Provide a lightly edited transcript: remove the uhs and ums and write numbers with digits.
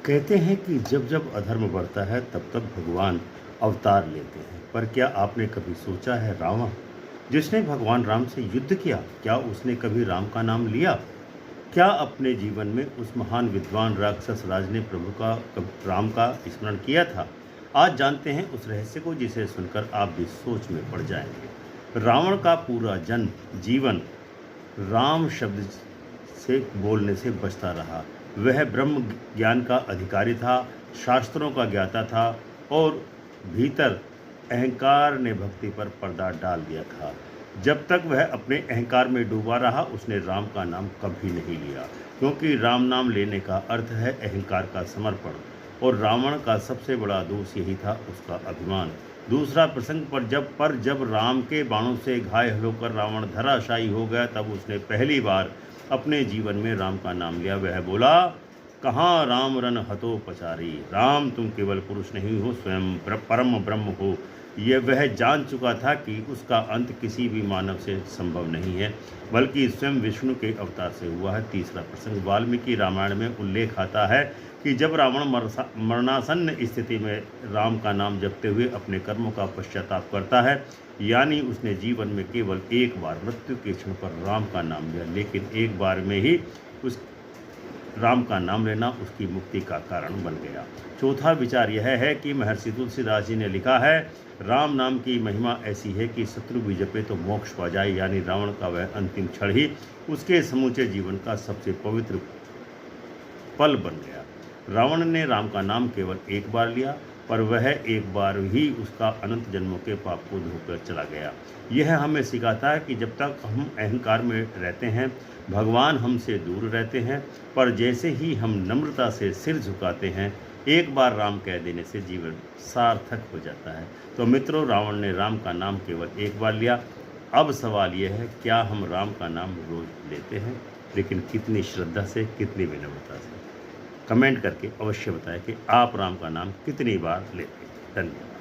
कहते हैं कि जब जब अधर्म बढ़ता है तब तब भगवान अवतार लेते हैं। पर क्या आपने कभी सोचा है, रावण जिसने भगवान राम से युद्ध किया, क्या उसने कभी राम का नाम लिया? क्या अपने जीवन में उस महान विद्वान राक्षस राज ने प्रभु का राम का स्मरण किया था? आज जानते हैं उस रहस्य को जिसे सुनकर आप भी सोच में पड़ जाएंगे। रावण का पूरा जन्म जीवन राम शब्द से बोलने से बचता रहा। वह ब्रह्म ज्ञान का अधिकारी था, शास्त्रों का ज्ञाता था और भीतर अहंकार ने भक्ति पर पर्दा डाल दिया था। जब तक वह अपने अहंकार में डूबा रहा, उसने राम का नाम कभी नहीं लिया, क्योंकि राम नाम लेने का अर्थ है अहंकार का समर्पण। और रावण का सबसे बड़ा दोष यही था, उसका अभिमान। दूसरा प्रसंग पर जब राम के बाणों से घायल होकर रावण धराशायी हो गया, तब उसने पहली बार अपने जीवन में राम का नाम लिया। वह बोला, कहाँ राम रन हतो पचारी। राम, तुम केवल पुरुष नहीं हो, स्वयं परम ब्रह्म हो। यह वह जान चुका था कि उसका अंत किसी भी मानव से संभव नहीं है, बल्कि स्वयं विष्णु के अवतार से हुआ है। तीसरा प्रसंग वाल्मीकि रामायण में उल्लेख आता है कि जब रावण मरणासन्न स्थिति में राम का नाम जपते हुए अपने कर्मों का पश्चाताप करता है, यानी उसने जीवन में केवल एक बार मृत्यु के क्षण पर राम का नाम लिया, लेकिन एक बार में ही उस राम का नाम लेना उसकी मुक्ति का कारण बन गया। चौथा विचार यह है कि महर्षि तुलसीदास जी ने लिखा है, राम नाम की महिमा ऐसी है कि शत्रु भी जपे तो मोक्ष पा जाए। यानी रावण का वह अंतिम क्षण ही उसके समूचे जीवन का सबसे पवित्र पल बन गया। रावण ने राम का नाम केवल एक बार लिया, पर वह एक बार ही उसका अनंत जन्मों के पाप को धोकर चला गया। यह हमें सिखाता है कि जब तक हम अहंकार में रहते हैं, भगवान हमसे दूर रहते हैं, पर जैसे ही हम नम्रता से सिर झुकाते हैं, एक बार राम कह देने से जीवन सार्थक हो जाता है। तो मित्रों, रावण ने राम का नाम केवल एक बार लिया। अब सवाल यह है, क्या हम राम का नाम रोज लेते हैं? लेकिन कितनी श्रद्धा से, कितनी विनम्रता से? कमेंट करके अवश्य बताएं कि आप राम का नाम कितनी बार लेते हैं। धन्यवाद।